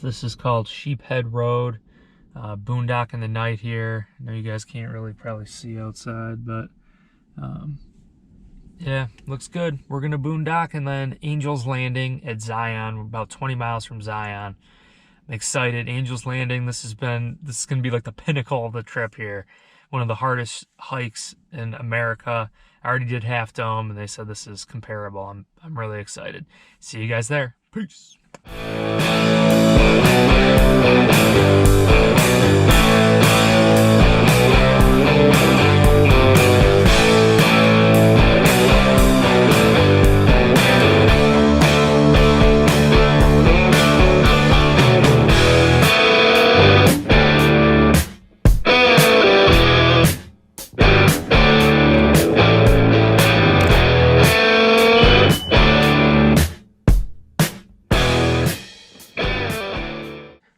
This is called Sheephead Road, boondock in the night here. I know you guys can't really probably see outside, but yeah, looks good. We're gonna boondock and then Angel's Landing at Zion. We're about 20 miles from Zion. I'm excited. Angel's Landing, this is gonna be like the pinnacle of the trip here. One of the hardest hikes in America. I already did Half Dome and they said this is comparable. I'm really excited. See you guys there. Peace.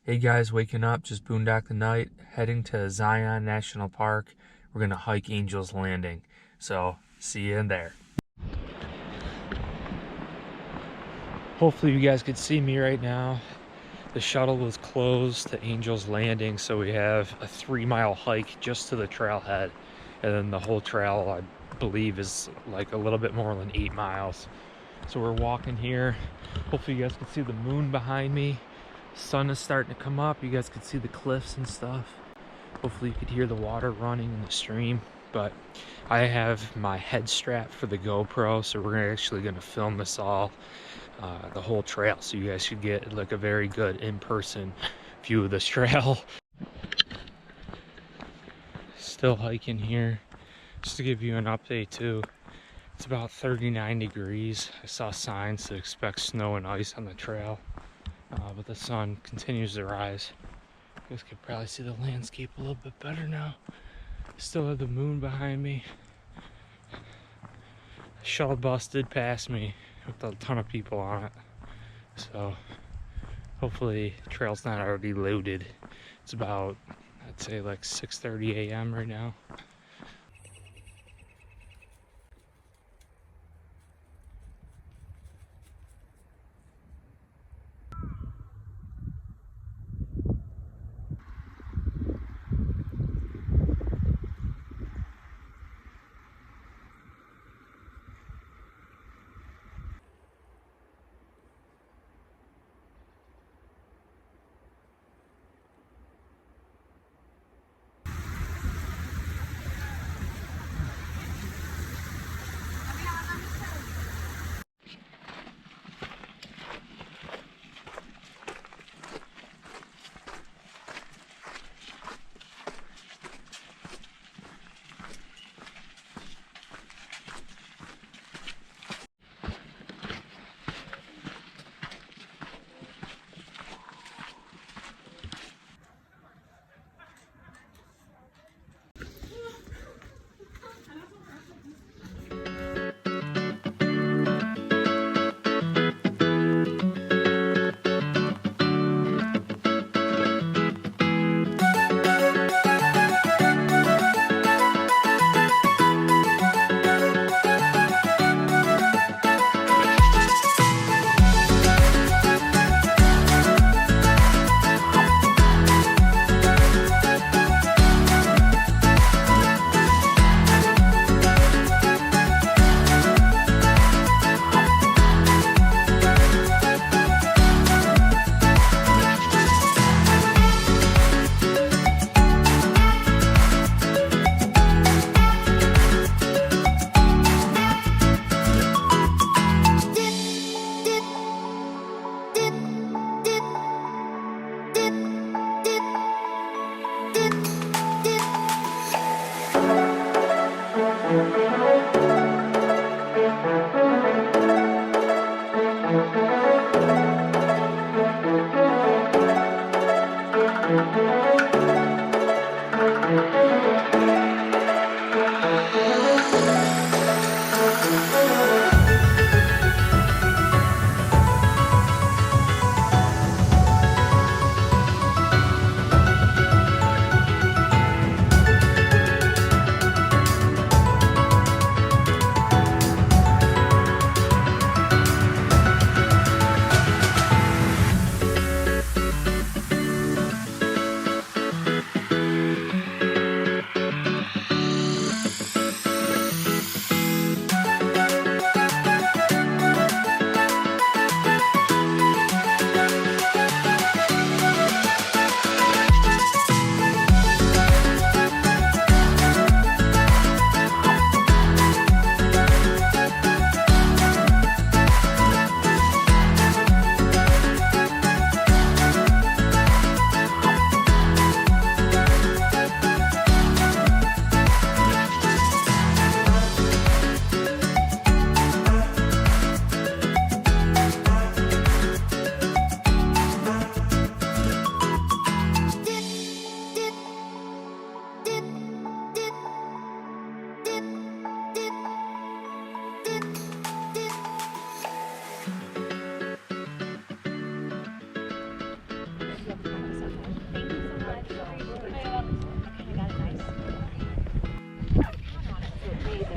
Hey guys, waking up, just boondock the night, heading to Zion National Park. We're gonna hike Angel's Landing. So, see you in there. Hopefully you guys could see me right now. The shuttle was closed to Angel's Landing, so we have a 3-mile hike just to the trailhead. And then the whole trail, I believe, is like a little bit more than 8 miles. So we're walking here. Hopefully you guys can see the moon behind me. Sun is starting to come up. You guys can see the cliffs and stuff. Hopefully you could hear the water running in the stream. But I have my head strap for the GoPro, so we're actually going to film this all, the whole trail, so you guys should get like a very good in-person view of this trail. Still hiking here. Just to give you an update too, it's about 39 degrees. I saw signs to expect snow and ice on the trail. But the sun continues to rise. You guys can probably see the landscape a little bit better now. Still have the moon behind me. The shuttle bus did pass me with a ton of people on it. So hopefully the trail's not already loaded. It's about, I'd say like 6:30 a.m. right now.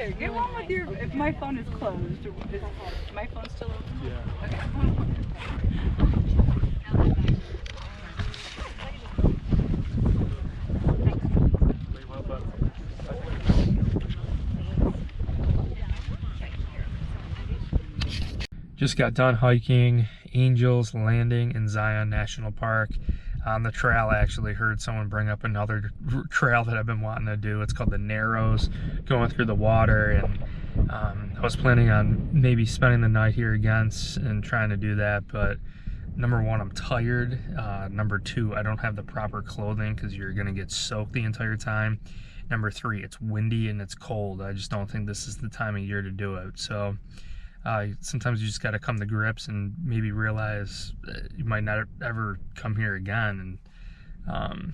Here, get one with your. If my phone is closed, is my phone still open? Yeah. Okay. Just got done hiking Angels Landing in Zion National Park. On the trail, I actually heard someone bring up another trail that I've been wanting to do. It's called the Narrows, going through the water, and I was planning on maybe spending the night here again and trying to do that, but number one, I'm tired. Number two, I don't have the proper clothing because you're gonna get soaked the entire time. Number three, it's windy and it's cold. I just don't think this is the time of year to do it. So sometimes you just got to come to grips and maybe realize that you might not ever come here again, and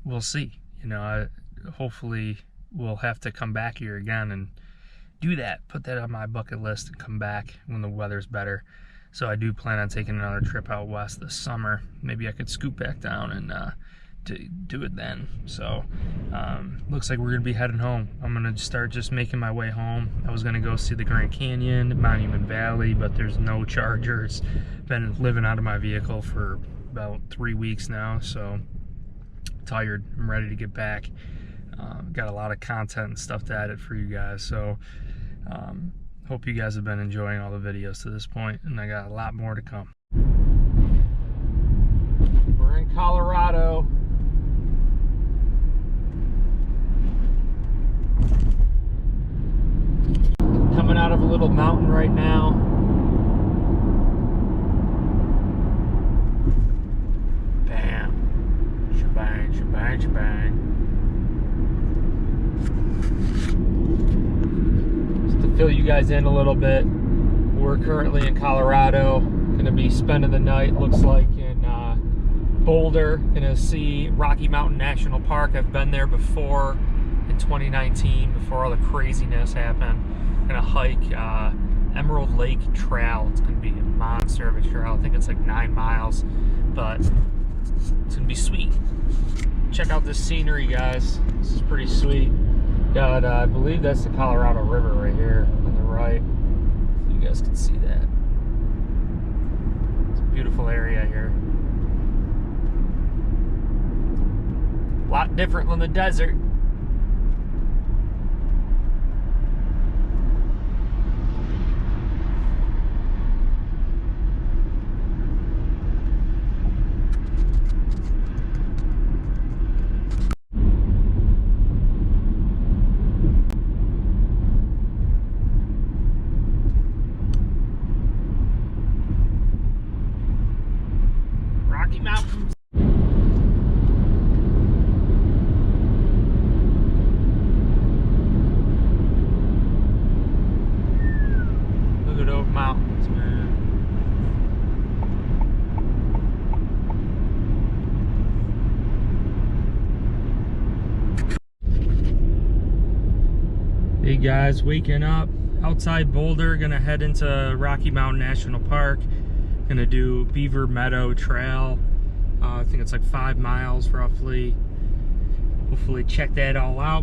we'll see. You know, hopefully we'll have to come back here again and do that, put that on my bucket list and come back when the weather's better. So I do plan on taking another trip out west this summer. Maybe I could scoot back down and to do it then. So looks like we're gonna be heading home. I'm gonna start just making my way home. I was gonna go see the Grand Canyon, Monument Valley, but there's no chargers. Been living out of my vehicle for about 3 weeks now, so tired. I'm ready to get back. Got a lot of content and stuff to edit for you guys, so hope you guys have been enjoying all the videos to this point, and I got a lot more to come. We're in Colorado. Coming out of a little mountain right now. Bam. Shebang, shebang, shebang. Just to fill you guys in a little bit, we're currently in Colorado. Gonna be spending the night, looks like, in Boulder. Gonna see Rocky Mountain National Park. I've been there before in 2019, before all the craziness happened. Gonna hike Emerald Lake Trail. It's gonna be a monster of a trail. I think it's like 9 miles, but it's gonna be sweet. Check out this scenery, guys. This is pretty sweet. Got, I believe that's the Colorado River right here on the right. So you guys can see that. It's a beautiful area here. A lot different than the desert. Rocky Mountains. Look at those mountains, man. Hey guys, waking up outside Boulder, gonna head into Rocky Mountain National Park. Gonna do Beaver Meadow Trail. I think it's like 5 miles roughly. Hopefully check that all out.